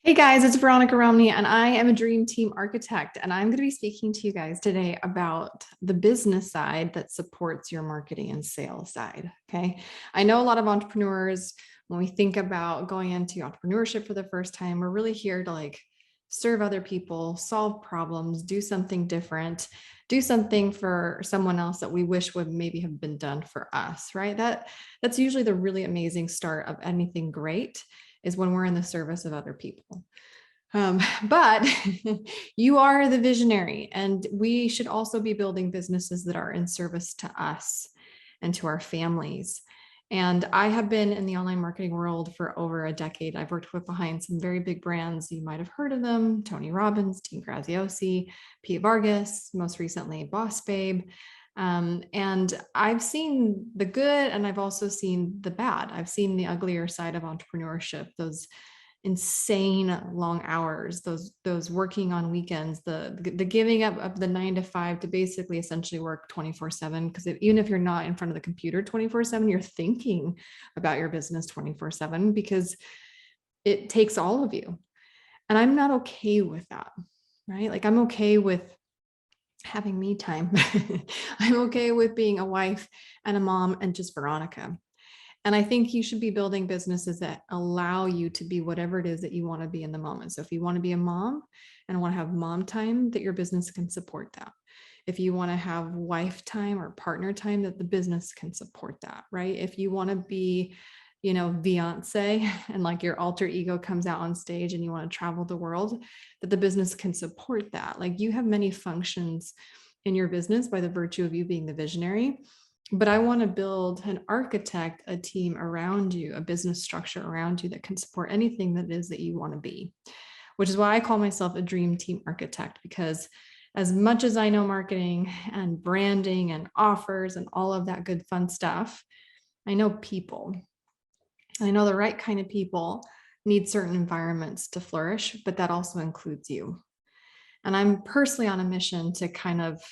Hey guys, it's Veronica Romney, and I am a dream team architect. And I'm going to be speaking to you guys today about the business side that supports your marketing and sales side. Okay. I know a lot of entrepreneurs, when we think about going into entrepreneurship for the first time, we're really here to serve other people, solve problems, do something different, do something for someone else that we wish would maybe have been done for us, right? That's usually the really amazing start of anything great is when we're in the service of other people. But you are the visionary, and we should also be building businesses that are in service to us and to our families. And I have been in the online marketing world for over a decade. I've worked with behind some very big brands. You might have heard of them: Tony Robbins, Team Graziosi, Pete Vargas, most recently Boss Babe. And I've seen the good, and I've also seen the bad. I've seen the uglier side of entrepreneurship, those insane long hours, those working on weekends, the giving up of the 9 to 5 to basically essentially work 24/7. Because even if you're not in front of the computer 24/7, you're thinking about your business 24/7 because it takes all of you. And I'm not okay with that, right? Like, I'm okay with having me time. I'm okay with being a wife and a mom and just Veronica. And I think you should be building businesses that allow you to be whatever it is that you want to be in the moment. So if you want to be a mom and want to have mom time, that your business can support that. If you want to have wife time or partner time, that the business can support that, right? If you want to be, Beyonce, and like your alter ego comes out on stage and you want to travel the world, that the business can support that. Like, you have many functions in your business by the virtue of you being the visionary. But I want to build an architect, a team around you, a business structure around you that can support anything that it is that you want to be, which is why I call myself a dream team architect. Because as much as I know marketing and branding and offers and all of that good fun stuff, I know people. I know the right kind of people need certain environments to flourish, but that also includes you. And I'm personally on a mission to kind of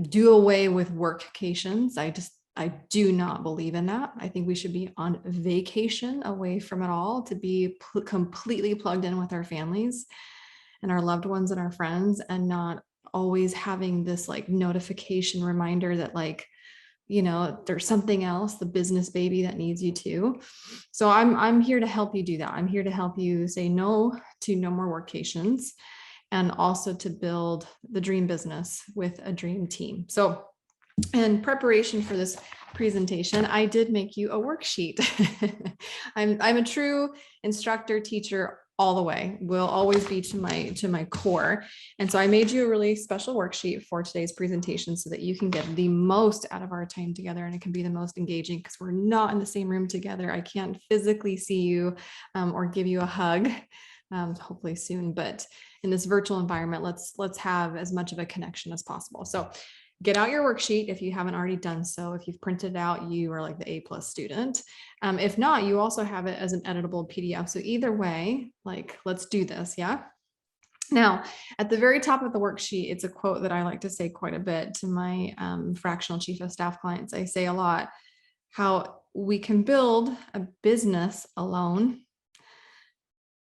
do away with workcations. I do not believe in that. I think we should be on vacation away from it all, to be completely plugged in with our families and our loved ones and our friends, and not always having this notification reminder that there's something else, the business baby, that needs you too. So I'm here to help you do that. I'm here to help you say no to no more workations, and also to build the dream business with a dream team. So in preparation for this presentation, I did make you a worksheet. I'm a true instructor, teacher all the way, will always be to my core. And so I made you a really special worksheet for today's presentation so that you can get the most out of our time together, and it can be the most engaging because we're not in the same room together. I can't physically see you or give you a hug, hopefully soon, but in this virtual environment, let's have as much of a connection as possible. So get out your worksheet if you haven't already done so. If you've printed it out, you are like the A+ student. If not, you also have it as an editable PDF. So either way, let's do this. Yeah. Now, at the very top of the worksheet, it's a quote that I like to say quite a bit to my fractional chief of staff clients. I say a lot how we can build a business alone,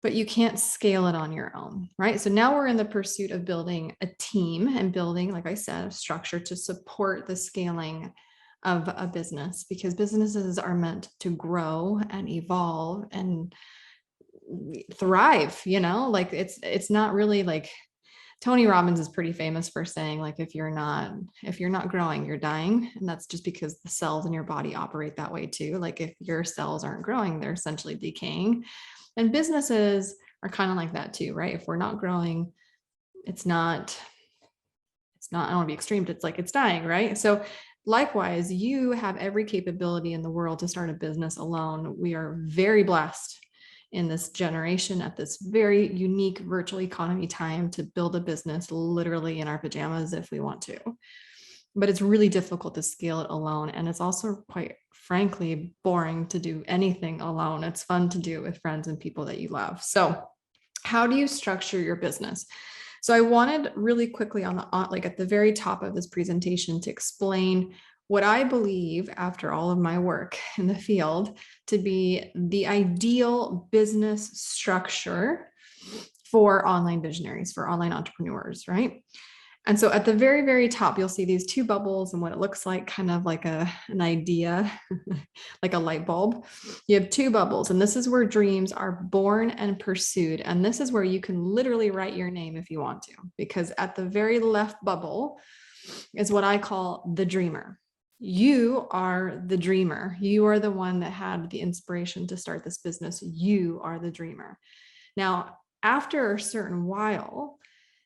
but you can't scale it on your own, right? So now we're in the pursuit of building a team and building, like I said, a structure to support the scaling of a business, because businesses are meant to grow and evolve and thrive. It's not really Tony Robbins is pretty famous for saying, if you're not growing, you're dying. And that's just because the cells in your body operate that way too. If your cells aren't growing, they're essentially decaying. And businesses are kind of like that too, right? If we're not growing, it's not, I don't want to be extreme, but it's dying, right? So likewise, you have every capability in the world to start a business alone. We are very blessed in this generation at this very unique virtual economy time to build a business literally in our pajamas if we want to. But it's really difficult to scale it alone. And it's also quite frankly boring to do anything alone. It's fun to do it with friends and people that you love. So how do you structure your business? So I wanted really quickly at the very top of this presentation to explain what I believe after all of my work in the field to be the ideal business structure for online visionaries, for online entrepreneurs, right? And so at the very, very top, you'll see these two bubbles and what it looks like, kind of like an idea, like a light bulb. You have two bubbles, and this is where dreams are born and pursued. And this is where you can literally write your name if you want to, because at the very left bubble is what I call the dreamer. You are the dreamer. You are the one that had the inspiration to start this business. You are the dreamer. Now, after a certain while,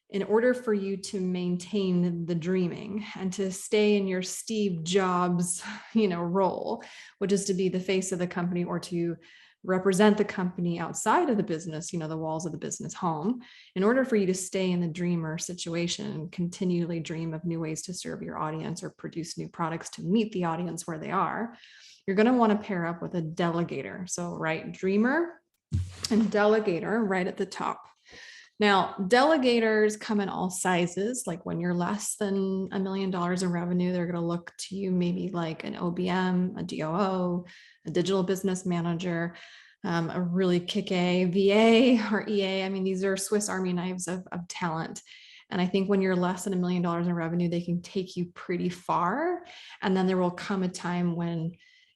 in order for you to maintain the dreaming and to stay in your Steve Jobs, role, which is to be the face of the company or to represent the company outside of the business, the walls of the business home, in order for you to stay in the dreamer situation and continually dream of new ways to serve your audience or produce new products to meet the audience where they are, you're going to want to pair up with a delegator. So write dreamer and delegator right at the top. Now, delegators come in all sizes. Like when you're less than $1 million in revenue, they're going to look to you maybe like an OBM, a DOO, a digital business manager, a really kick-A VA or EA. I mean, these are Swiss Army knives of talent. And I think when you're less than $1 million in revenue, they can take you pretty far. And then there will come a time when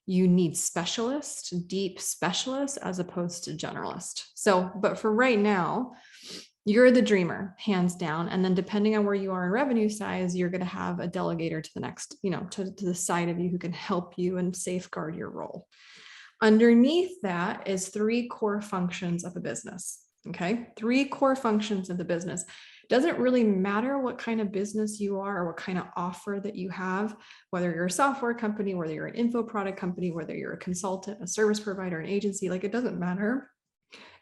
you need specialists, deep specialists, as opposed to generalist. So, but for right now, you're the dreamer, hands down. And then depending on where you are in revenue size, you're going to have a delegator to the next, to the side of you who can help you and safeguard your role. Underneath that is 3 core functions of a business. Okay. 3 core functions of the business. It doesn't really matter what kind of business you are or what kind of offer that you have, whether you're a software company, whether you're an info product company, whether you're a consultant, a service provider, an agency, like it doesn't matter.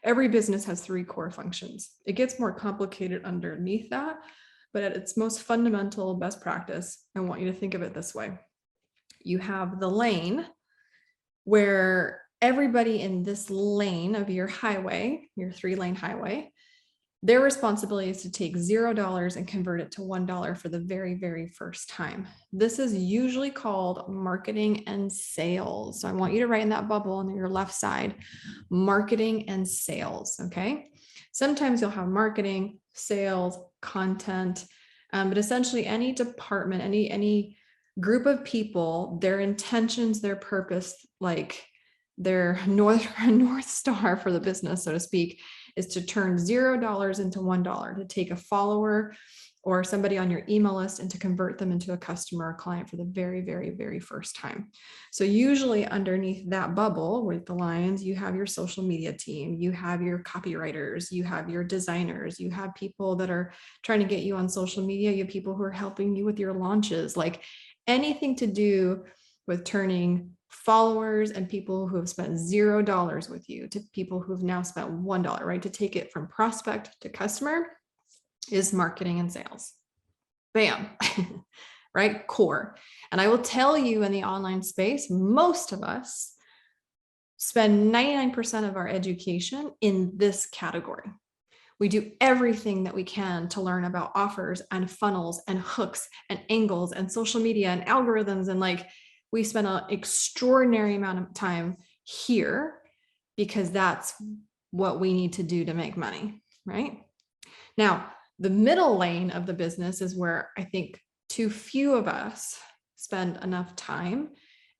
Every business has 3 core functions. It gets more complicated underneath that, but at its most fundamental best practice, I want you to think of it this way. You have the lane where everybody in this lane of your highway, your 3-lane highway, their responsibility is to take $0 and convert it to $1 for the very, very first time. This is usually called marketing and sales. So I want you to write in that bubble on your left side, marketing and sales, okay? Sometimes you'll have marketing, sales, content, but essentially any department, any group of people, their intentions, their purpose, like their North Star for the business, so to speak, is to turn $0 into $1, to take a follower or somebody on your email list and to convert them into a customer or client for the very, very, very first time. So usually underneath that bubble with the lines, you have your social media team, you have your copywriters, you have your designers, you have people that are trying to get you on social media, you have people who are helping you with your launches, like anything to do with turning followers and people who have spent $0 with you to people who have now spent $1, right? To take it from prospect to customer is marketing and sales. Bam, right? Core. And I will tell you in the online space, most of us spend 99% of our education in this category. We do everything that we can to learn about offers and funnels and hooks and angles and social media and algorithms. And like, we spend an extraordinary amount of time here because that's what we need to do to make money, right? Now, the middle lane of the business is where I think too few of us spend enough time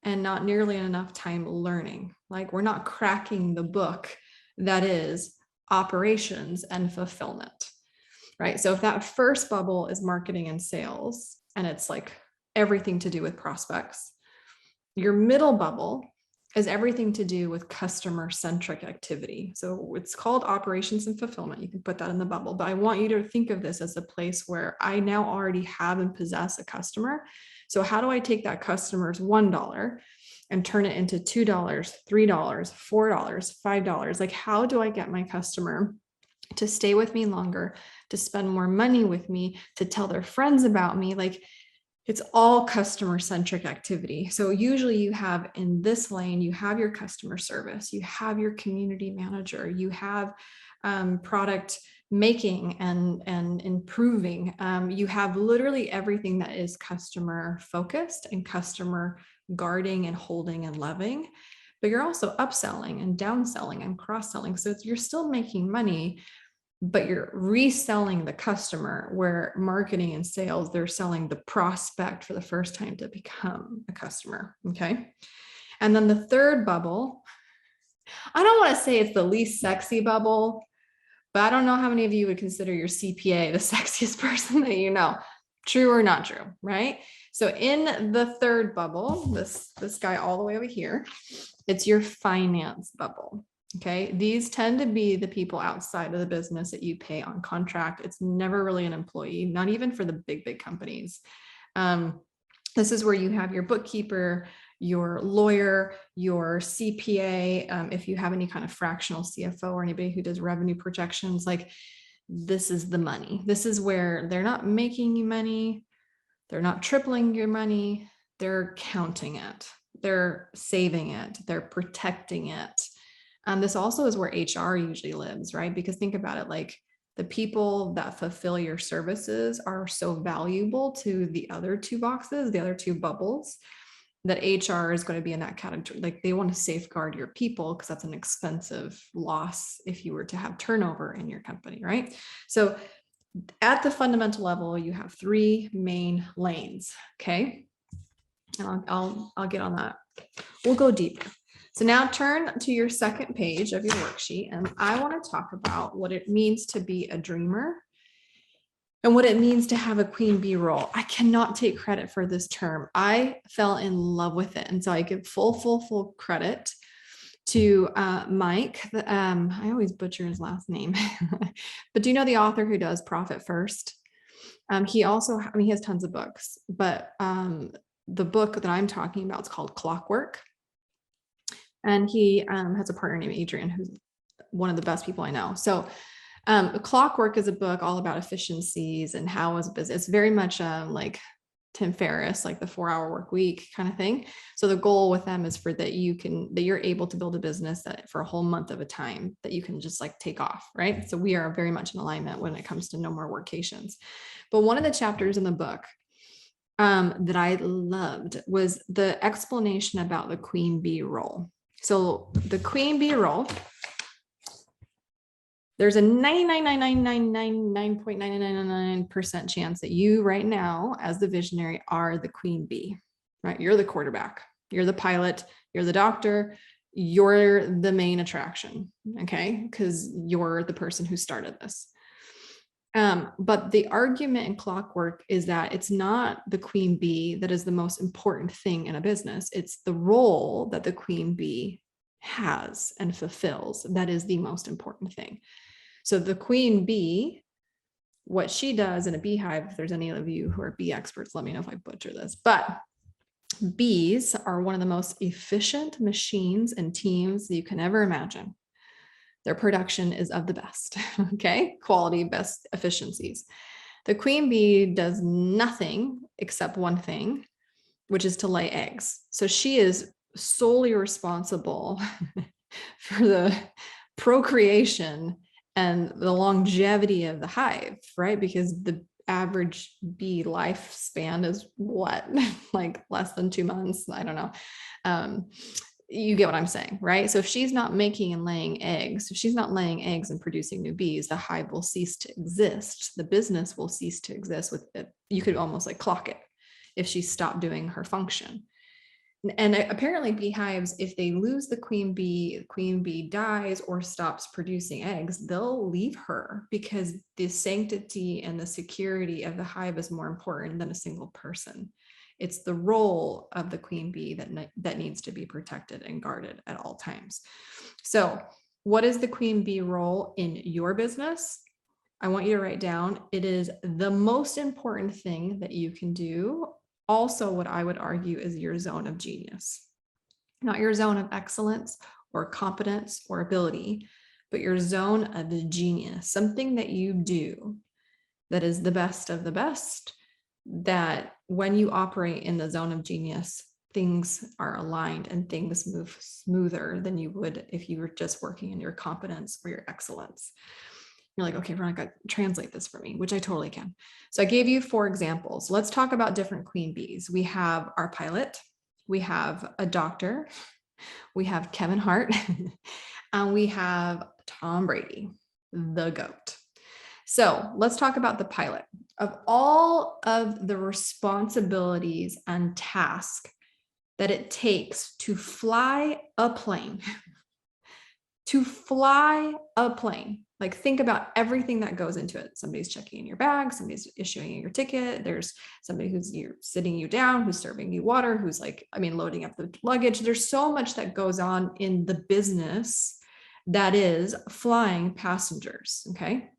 and not nearly enough time learning. Like we're not cracking the book that is operations and fulfillment, right? So if that first bubble is marketing and sales, and it's like everything to do with prospects, your middle bubble is everything to do with customer-centric activity. So it's called operations and fulfillment. You can put that in the bubble, but I want you to think of this as a place where I now already have and possess a customer. So how do I take that customer's $1 and turn it into $2, $3, $4, $5? Like, how do I get my customer to stay with me longer, to spend more money with me, to tell their friends about me? Like, it's all customer-centric activity. So usually you have in this lane, you have your customer service, you have your community manager, you have product making and improving. You have literally everything that is customer focused and customer guarding and holding and loving, but you're also upselling and downselling and cross-selling. So you're still making money, but you're reselling the customer, where marketing and sales, they're selling the prospect for the first time to become a customer. Okay. And then the third bubble, I don't want to say it's the least sexy bubble, but I don't know how many of you would consider your CPA the sexiest person that you know. True or not true, right? So in the third bubble, this guy all the way over here, it's your finance bubble. Okay. These tend to be the people outside of the business that you pay on contract. It's never really an employee, not even for the big companies. This is where you have your bookkeeper, your lawyer, your CPA. If you have any kind of fractional CFO or anybody who does revenue projections, like this is the money. This is where they're not making you money. They're not tripling your money. They're counting it. They're saving it. They're protecting it. This also is where HR usually lives, right? Because think about it, like the people that fulfill your services are so valuable to the other two boxes, the other two bubbles, that HR is going to be in that category. Like they want to safeguard your people because that's an expensive loss if you were to have turnover in your company, right? So at the fundamental level, you have three main lanes. Okay. And I'll get on that. We'll go deeper. So now turn to your second page of your worksheet, and I want to talk about what it means to be a dreamer and what it means to have a queen bee role. I cannot take credit for this term. I fell in love with it. And so I give full credit to Mike. I always butcher his last name, but do you know the author who does Profit First? He also, he has tons of books, but the book that I'm talking about is called Clockwork. And he has a partner named Adrian, who's one of the best people I know. So Clockwork is a book all about efficiencies and how is business. It's very much like Tim Ferriss, like the 4-hour work week kind of thing. So the goal with them is that you're able to build a business that for a whole month of a time that you can just like take off, right? So we are very much in alignment when it comes to no more workations. But one of the chapters in the book that I loved was the explanation about the queen bee role. So the queen bee role, there's a 99.99999% chance that you right now, as the visionary, are the queen bee, right? You're the quarterback, you're the pilot, you're the doctor, you're the main attraction, okay? Because you're the person who started this. But the argument in Clockwork is that it's not the queen bee that is the most important thing in a business. It's the role that the queen bee has and fulfills that is the most important thing. So the queen bee, what she does in a beehive, if there's any of you who are bee experts, let me know if I butcher this, but bees are one of the most efficient machines and teams that you can ever imagine. Their production is of the best, okay? Quality, best efficiencies. The queen bee does nothing except one thing, which is to lay eggs. So she is solely responsible for the procreation and the longevity of the hive, right? Because the average bee lifespan is what, like less than 2 months? I don't know. You get what I'm saying, right? So if she's not making and laying eggs, if she's not laying eggs and producing new bees, the hive will cease to exist. The business will cease to exist with it. You could almost like clock it if she stopped doing her function. And apparently beehives, if they lose the queen bee dies or stops producing eggs, they'll leave her because the sanctity and the security of the hive is more important than a single person. It's the role of the queen bee that needs to be protected and guarded at all times. So what is the queen bee role in your business? I want you to write down, it is the most important thing that you can do. Also, what I would argue is your zone of genius, not your zone of excellence or competence or ability, but your zone of genius, something that you do that is the best of the best, that when you operate in the zone of genius, things are aligned and things move smoother than you would if you were just working in your competence or your excellence. You're like, okay, Veronica, translate this for me, which I totally can. So I gave you 4 examples. Let's talk about different queen bees. We have our pilot, we have a doctor, we have Kevin Hart, and we have Tom Brady, the GOAT. So let's talk about the pilot. Of all of the responsibilities and tasks that it takes to fly a plane, like think about everything that goes into it. Somebody's checking in your bag, somebody's issuing you your ticket, there's somebody who's sitting you down, who's serving you water, who's loading up the luggage. There's so much that goes on in the business that is flying passengers, okay?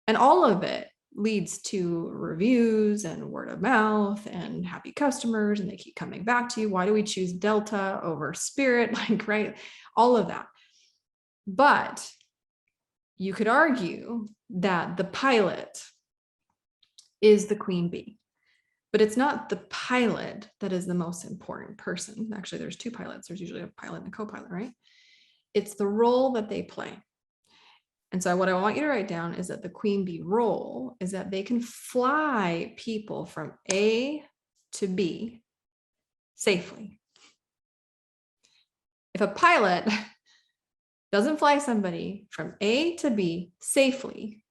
And all of it leads to reviews and word of mouth and happy customers, and they keep coming back to you. Why do we choose Delta over Spirit? Right? All of that. But you could argue that the pilot is the queen bee, but it's not the pilot that is the most important person. Actually, there's 2 pilots. There's usually a pilot and a co-pilot, right? It's the role that they play. And so what I want you to write down is that the queen bee role is that they can fly people from A to B safely. If a pilot doesn't fly somebody from A to B safely,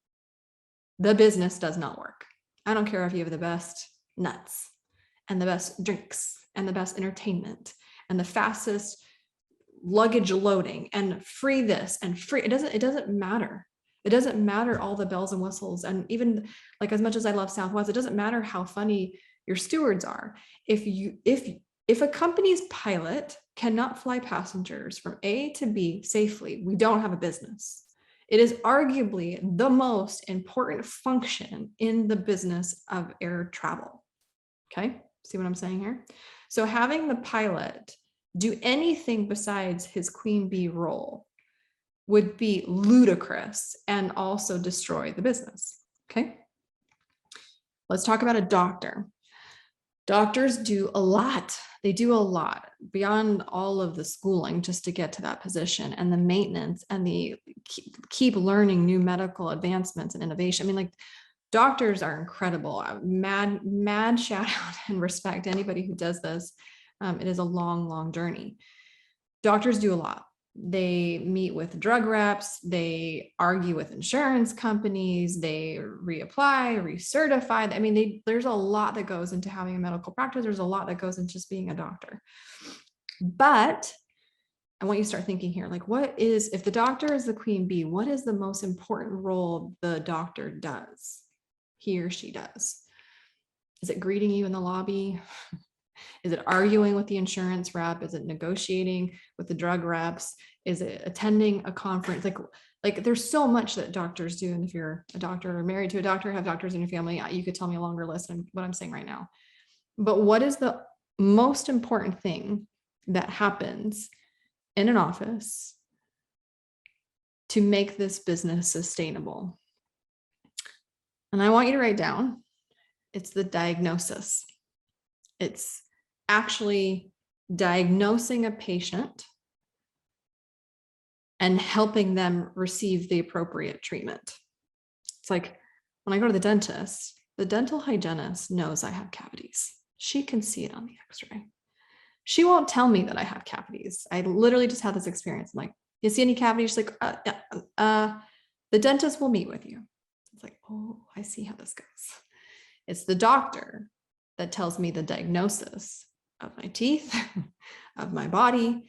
the business does not work. I don't care if you have the best nuts and the best drinks and the best entertainment and the fastest luggage loading and free this and free. It doesn't matter. It doesn't matter all the bells and whistles. And even like, as much as I love Southwest, it doesn't matter how funny your stewards are. If a company's pilot cannot fly passengers from A to B safely, we don't have a business. It is arguably the most important function in the business of air travel. Okay, see what I'm saying here? So having the pilot do anything besides his queen bee role would be ludicrous and also destroy the business. Okay, let's talk about a doctor. Doctors do a lot. They do a lot beyond all of the schooling just to get to that position, and the maintenance and the keep learning new medical advancements and innovation. Doctors are incredible. Mad shout out and respect to anybody who does this. It is a long, long journey. Doctors do a lot. They meet with drug reps, they argue with insurance companies, they reapply, recertify. There's a lot that goes into having a medical practice. There's a lot that goes into just being a doctor. But I want you to start thinking here, if the doctor is the queen bee, what is the most important role the doctor does? He or she does. Is it greeting you in the lobby? Is it arguing with the insurance rep? Is it negotiating with the drug reps? Is it attending a conference? There's so much that doctors do. And if you're a doctor or married to a doctor, have doctors in your family, you could tell me a longer list than what I'm saying right now. But what is the most important thing that happens in an office to make this business sustainable? And I want you to write down, it's the diagnosis. It's actually diagnosing a patient and helping them receive the appropriate treatment. It's like when I go to the dentist, the dental hygienist knows I have cavities. She can see it on the x-ray. She won't tell me that I have cavities. I literally just had this experience. I'm like, you see any cavities? She's like, the dentist will meet with you. It's like, oh, I see how this goes. It's the doctor that tells me the diagnosis of my teeth, of my body,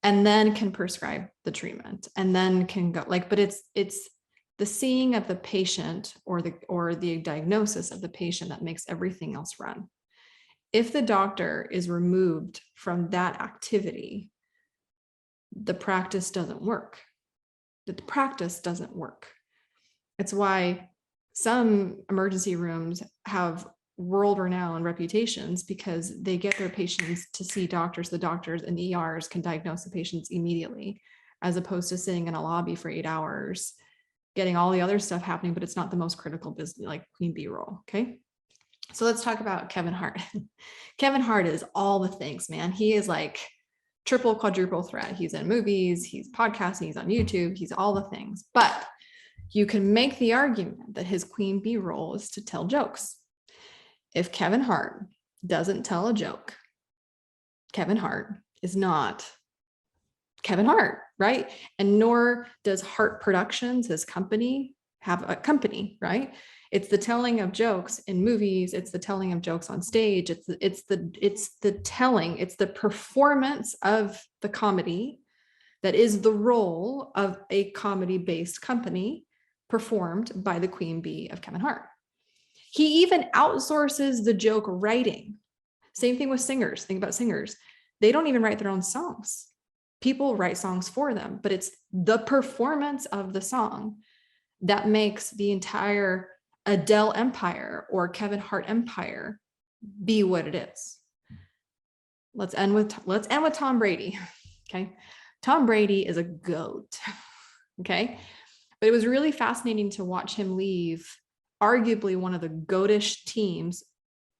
and then can prescribe the treatment, and then can go but it's the seeing of the patient or the diagnosis of the patient that makes everything else run. If the doctor is removed from that activity, the practice doesn't work. The practice doesn't work. It's why some emergency rooms have world-renowned reputations, because they get their patients to see doctors. The doctors and ERs can diagnose the patients immediately, as opposed to sitting in a lobby for 8 hours, getting all the other stuff happening, but it's not the most critical business, like queen bee role. Okay. So let's talk about Kevin Hart. Kevin Hart is all the things, man. He is like triple, quadruple threat. He's in movies, he's podcasting, he's on YouTube, he's all the things. But you can make the argument that his queen bee role is to tell jokes. If Kevin Hart doesn't tell a joke, Kevin Hart is not Kevin Hart, right? And nor does Hart Productions, his company, have a company, right? It's the telling of jokes in movies. It's the telling of jokes on stage. It's the telling. It's the performance of the comedy that is the role of a comedy-based company performed by the queen bee of Kevin Hart. He even outsources the joke writing. Same thing with singers. Think about singers. They don't even write their own songs. People write songs for them, but it's the performance of the song that makes the entire Adele empire or Kevin Hart empire be what it is. Let's end with Tom Brady. Okay. Tom Brady is a GOAT. Okay. But it was really fascinating to watch him leave arguably one of the GOATish teams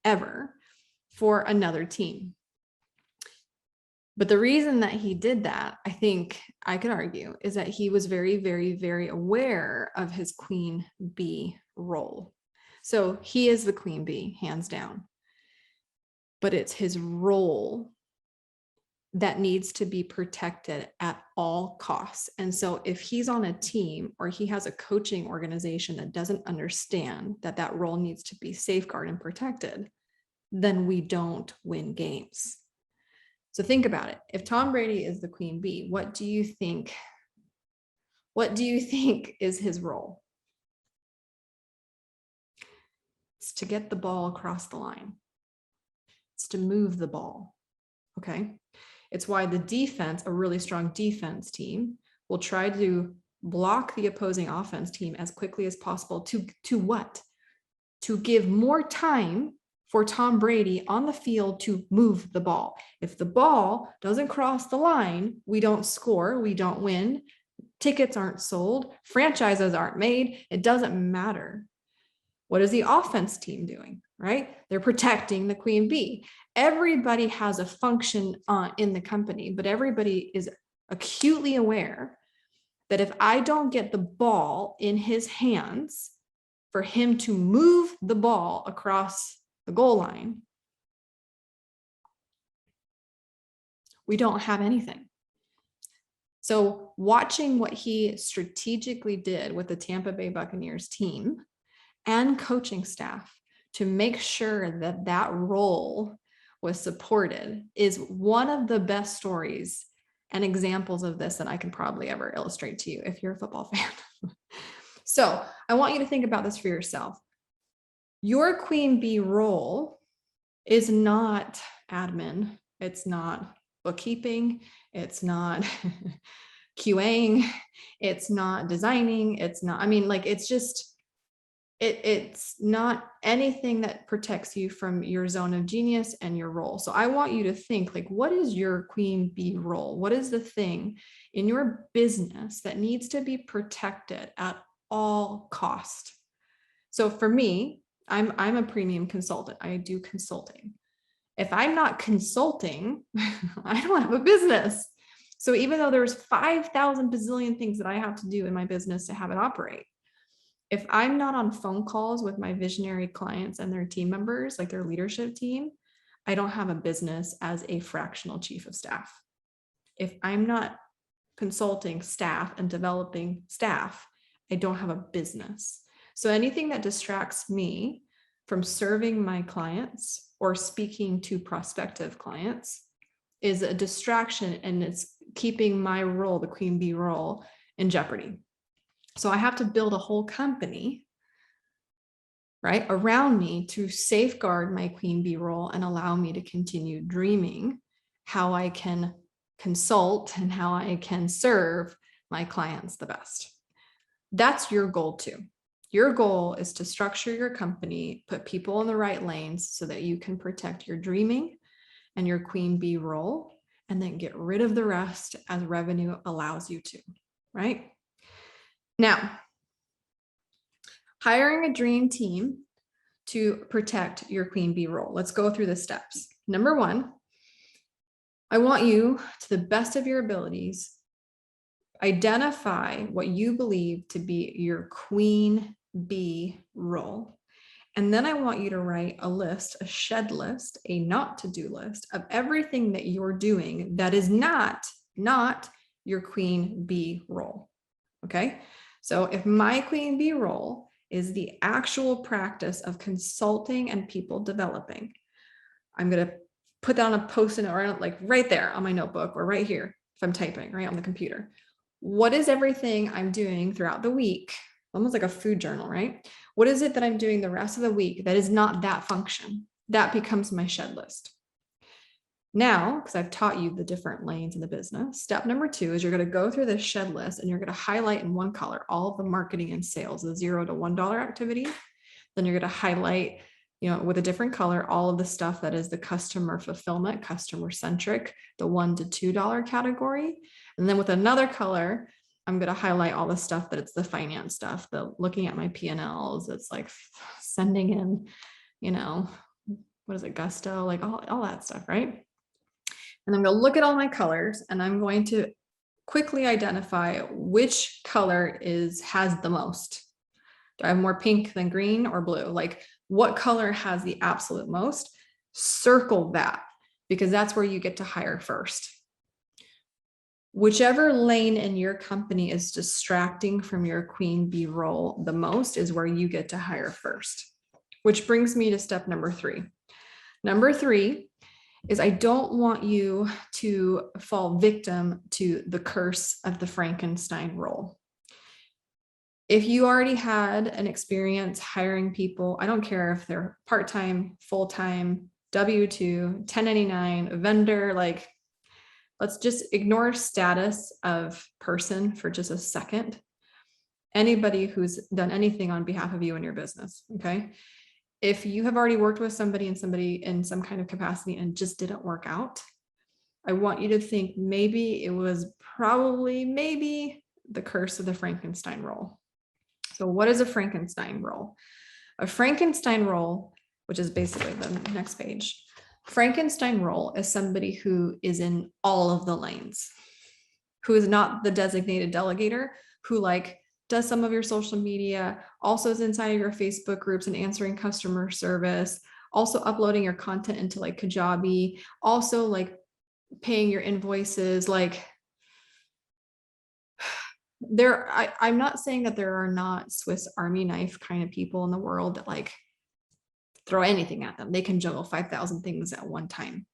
ever for another team. But the reason that he did that, I think I could argue, is that he was very, very, very aware of his queen bee role. So he is the queen bee, hands down. But it's his role that needs to be protected at all costs. And so if he's on a team or he has a coaching organization that doesn't understand that that role needs to be safeguarded and protected, then we don't win games. So think about it. If Tom Brady is the queen bee, what do you think is his role? It's to get the ball across the line. It's to move the ball. Okay. It's why the defense, a really strong defense team, will try to block the opposing offense team as quickly as possible to what? To give more time for Tom Brady on the field to move the ball. If the ball doesn't cross the line, we don't score, we don't win, tickets aren't sold, franchises aren't made, it doesn't matter. What is the offense team doing, right? They're protecting the queen bee. Everybody has a function in the company, but everybody is acutely aware that if I don't get the ball in his hands for him to move the ball across the goal line, we don't have anything. So watching what he strategically did with the Tampa Bay Buccaneers team and coaching staff to make sure that that role was supported is one of the best stories and examples of this that I can probably ever illustrate to you if you're a football fan. So I want you to think about this for yourself. Your queen bee role is not admin. It's not bookkeeping. It's not QAing. It's not designing. It's not, I mean, like, it's just, it's not anything that protects you from your zone of genius and your role. So I want you to think, like, what is your queen bee role? What is the thing in your business that needs to be protected at all cost? So for me, I'm a premium consultant. I do consulting. If I'm not consulting, I don't have a business. So even though there's 5,000 bazillion things that I have to do in my business to have it operate, if I'm not on phone calls with my visionary clients and their team members, like their leadership team, I don't have a business as a fractional chief of staff. If I'm not consulting staff and developing staff, I don't have a business. So anything that distracts me from serving my clients or speaking to prospective clients is a distraction, and it's keeping my role, the queen bee role, in jeopardy. So I have to build a whole company, right, around me to safeguard my queen bee role and allow me to continue dreaming how I can consult and how I can serve my clients the best. That's your goal too. Your goal is to structure your company, put people in the right lanes so that you can protect your dreaming and your queen bee role, and then get rid of the rest as revenue allows you to, right? Now, hiring a dream team to protect your queen bee role. Let's go through the steps. Number one, I want you, to the best of your abilities, identify what you believe to be your queen bee role. And then I want you to write a list, a shed list, a not to do list of everything that you're doing that is not your queen bee role. Okay. So if my queen bee role is the actual practice of consulting and people developing, I'm going to put that on a post-it note, or like right there on my notebook, or right here if I'm typing right on the computer. What is everything I'm doing throughout the week? Almost like a food journal, right? What is it that I'm doing the rest of the week that is not that function? That becomes my shed list. Now, because I've taught you the different lanes in the business, step number 2 is you're going to go through this shed list and you're going to highlight in one color all of the marketing and sales, the $0 to $1 activity. Then you're going to highlight, with a different color, all of the stuff that is the customer fulfillment, customer centric, the $1 to $2 category. And then with another color, I'm going to highlight all the stuff that it's the finance stuff, the looking at my P&Ls. It's like sending in, what is it, Gusto, like all that stuff, right? And I'm going to look at all my colors and I'm going to quickly identify which color has the most. Do I have more pink than green or blue? Like what color has the absolute most? Circle that, because that's where you get to hire first. Whichever lane in your company is distracting from your queen bee role the most is where you get to hire first, which brings me to step number 3. Number 3 is I don't want you to fall victim to the curse of the Frankenstein role. If you already had an experience hiring people, I don't care if they're part-time, full-time, W-2, 1099, vendor, like let's just ignore status of person for just a second. Anybody who's done anything on behalf of you and your business, okay? If you have already worked with somebody in some kind of capacity and just didn't work out, I want you to think maybe it was maybe the curse of the Frankenstein role. So what is a Frankenstein role? A Frankenstein role, which is basically the next page. Frankenstein role is somebody who is in all of the lanes, who is not the designated delegator, who does some of your social media, also is inside of your Facebook groups and answering customer service, also uploading your content into Kajabi, also paying your invoices. I'm not saying that there are not Swiss Army knife kind of people in the world that throw anything at them. They can juggle 5,000 things at one time.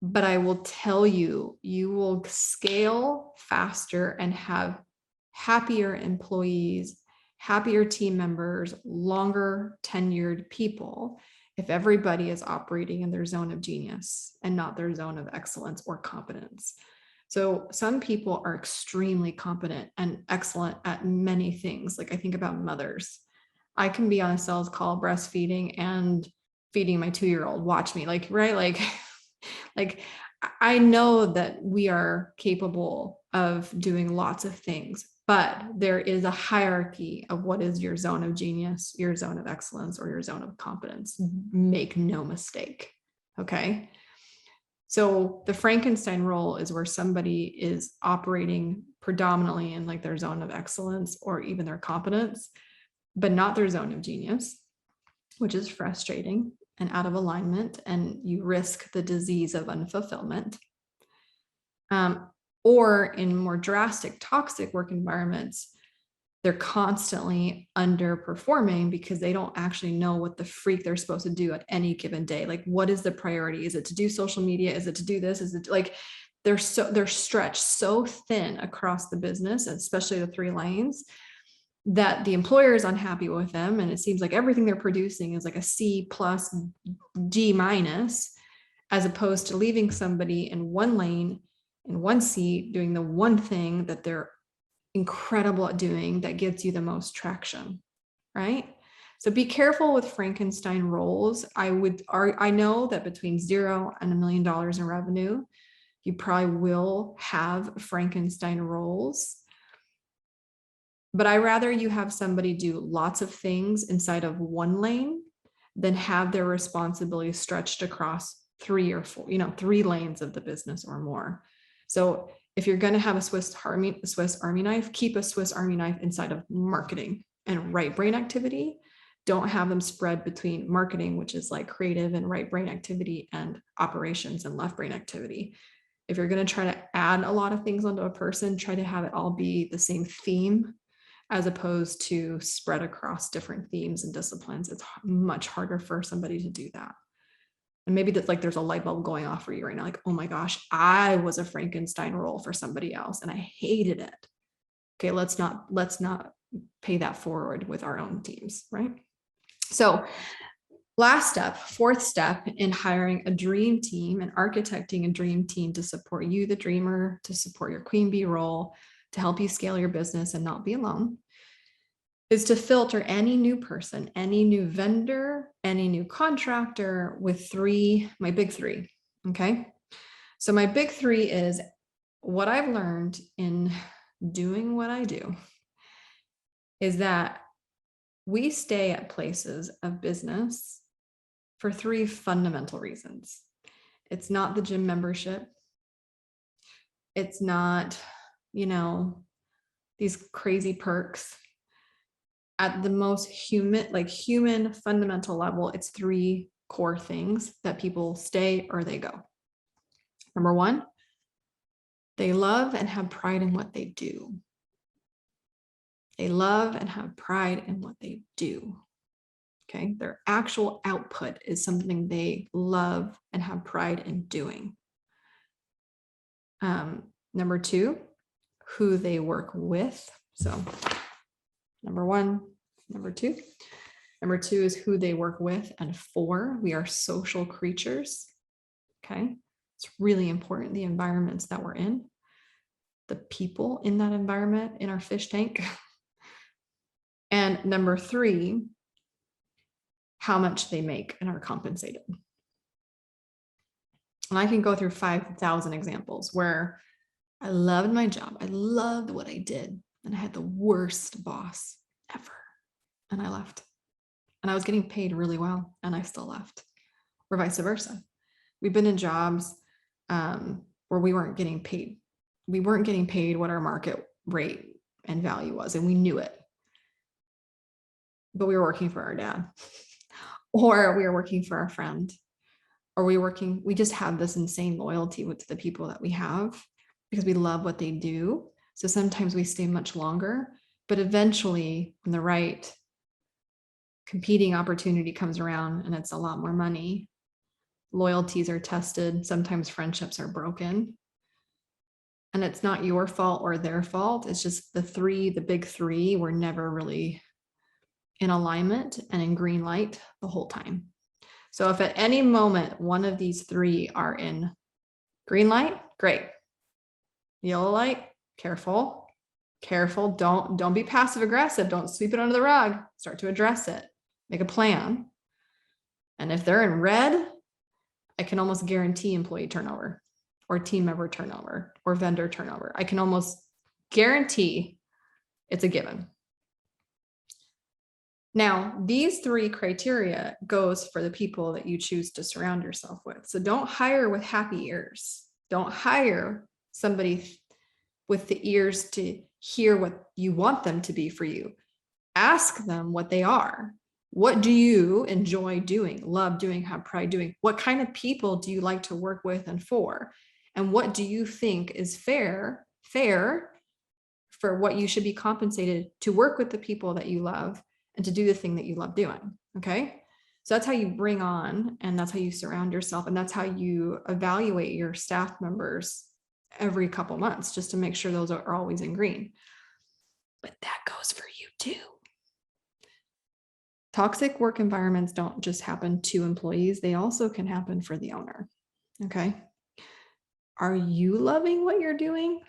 But I will tell you, you will scale faster and have happier employees, happier team members, longer tenured people if everybody is operating in their zone of genius and not their zone of excellence or competence. So some people are extremely competent and excellent at many things. I think about mothers. I can be on a sales call breastfeeding and feeding my 2-year-old. Watch me, right? I know that we are capable of doing lots of things, but there is a hierarchy of what is your zone of genius, your zone of excellence, or your zone of competence. Make no mistake. Okay. So the Frankenstein role is where somebody is operating predominantly in their zone of excellence or even their competence, but not their zone of genius, which is frustrating and out of alignment, and you risk the disease of unfulfillment. Or in more drastic, toxic work environments, they're constantly underperforming because they don't actually know what the freak they're supposed to do at any given day. What is the priority? Is it to do social media? Is it to do this? Is it they're stretched so thin across the business, especially the 3 lanes, that the employer is unhappy with them. And it seems like everything they're producing is a C+, D-, as opposed to leaving somebody in one lane, in one seat, doing the one thing that they're incredible at doing that gets you the most traction, right? So be careful with Frankenstein roles. I know that between $0 and $1 million in revenue, you probably will have Frankenstein roles. But I rather you have somebody do lots of things inside of one lane than have their responsibility stretched across 3 or 4, 3 lanes of the business or more. So if you're going to have a Swiss Army knife, keep a Swiss Army knife inside of marketing and right brain activity. Don't have them spread between marketing, which is like creative and right brain activity, and operations and left brain activity. If you're going to try to add a lot of things onto a person, try to have it all be the same theme, as opposed to spread across different themes and disciplines. It's much harder for somebody to do that. And maybe that's like there's a light bulb going off for you right now. Like, oh my gosh, I was a Frankenstein role for somebody else and I hated it. Okay, let's not pay that forward with our own teams, right? So last step, fourth step in hiring a dream team and architecting a dream team to support you, the dreamer, to support your queen bee role, to help you scale your business and not be alone, is to filter any new person, any new vendor, any new contractor with my big three. Okay. So my big three is what I've learned in doing what I do is that we stay at places of business for 3 fundamental reasons. It's not the gym membership. It's not, these crazy perks. At the most human fundamental level, it's 3 core things that people stay or they go. Number 1, they love and have pride in what they do. They love and have pride in what they do. Okay, their actual output is something they love and have pride in doing. Number 2, who they work with. So number 1, number 2. Number 2 is who they work with. And 4, we are social creatures. Okay, it's really important, the environments that we're in, the people in that environment, in our fish tank. And number 3, how much they make and are compensated. And I can go through 5,000 examples where I loved my job. I loved what I did. And I had the worst boss ever. And I left. And I was getting paid really well. And I still left. Or vice versa. We've been in jobs where we weren't getting paid. We weren't getting paid what our market rate and value was. And we knew it. But we were working for our dad. Or we were working for our friend. Or we just have this insane loyalty with the people that we have because we love what they do. So sometimes we stay much longer, but eventually when the right competing opportunity comes around and it's a lot more money, loyalties are tested. Sometimes friendships are broken. And it's not your fault or their fault. It's just the big three were never really in alignment and in green light the whole time. So if at any moment one of these 3 are in green light, great. Yellow light, careful. Don't be passive aggressive. Don't sweep it under the rug. Start to address it. Make a plan. And if they're in red, I can almost guarantee employee turnover or team member turnover or vendor turnover. I can almost guarantee it's a given. Now, these 3 criteria goes for the people that you choose to surround yourself with. So don't hire with happy ears. Don't hire somebody with the ears to hear what you want them to be for you. Ask them what they are. What do you enjoy doing, love doing, have pride doing? What kind of people do you like to work with and for? And what do you think is fair for what you should be compensated to work with the people that you love and to do the thing that you love doing, okay? So that's how you bring on, and that's how you surround yourself, and that's how you evaluate your staff members every couple months, just to make sure those are always in green. But that goes for you too. Toxic work environments don't just happen to employees, they also can happen for the owner, okay? Are you loving what you're doing?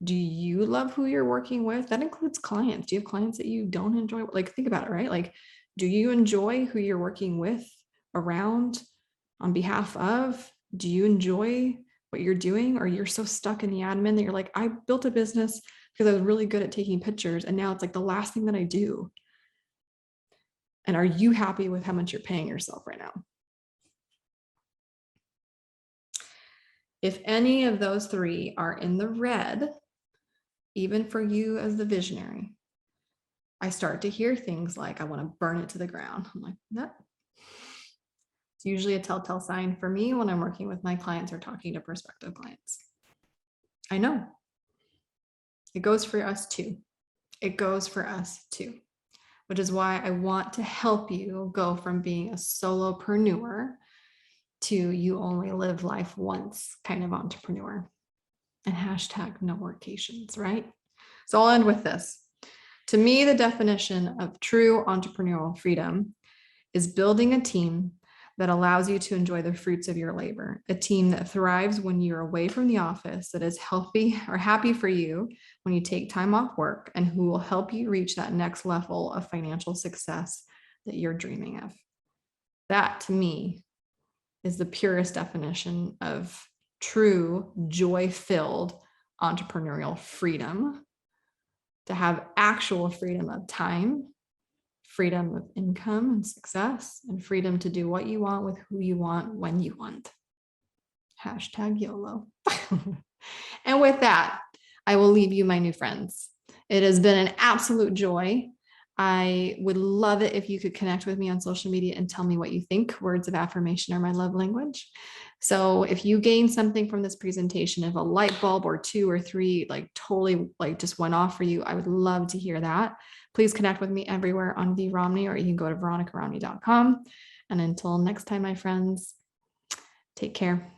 Do you love who you're working with? That includes clients. Do you have clients that you don't enjoy? Like, think about it, right? Like, do you enjoy who you're working with, around, on behalf of? Do you enjoy what you're doing? Or you're so stuck in the admin that you're like, I built a business because I was really good at taking pictures. And now it's like the last thing that I do. And are you happy with how much you're paying yourself right now? If any of those three are in the red, even for you as the visionary, I start to hear things like, I want to burn it to the ground. I'm like, that. It's usually a telltale sign for me when I'm working with my clients or talking to prospective clients. I know. It goes for us too. It goes for us too, which is why I want to help you go from being a solopreneur to you only live life once kind of entrepreneur, and hashtag no workations, right? So I'll end with this. To me, the definition of true entrepreneurial freedom is building a team that allows you to enjoy the fruits of your labor, a team that thrives when you're away from the office, that is healthy or happy for you when you take time off work, and who will help you reach that next level of financial success that you're dreaming of. That, to me, is the purest definition of true joy-filled entrepreneurial freedom, to have actual freedom of time, freedom of income and success, and freedom to do what you want with who you want when you want. Hashtag YOLO. And with that, I will leave you, my new friends. It has been an absolute joy. I would love it if you could connect with me on social media and tell me what you think. Words of affirmation are my love language. So if you gain something from this presentation, if a light bulb or two or three like totally like just went off for you, I would love to hear that. Please connect with me everywhere on Romney, or you can go to veronicaromney.com. And until next time, my friends, take care.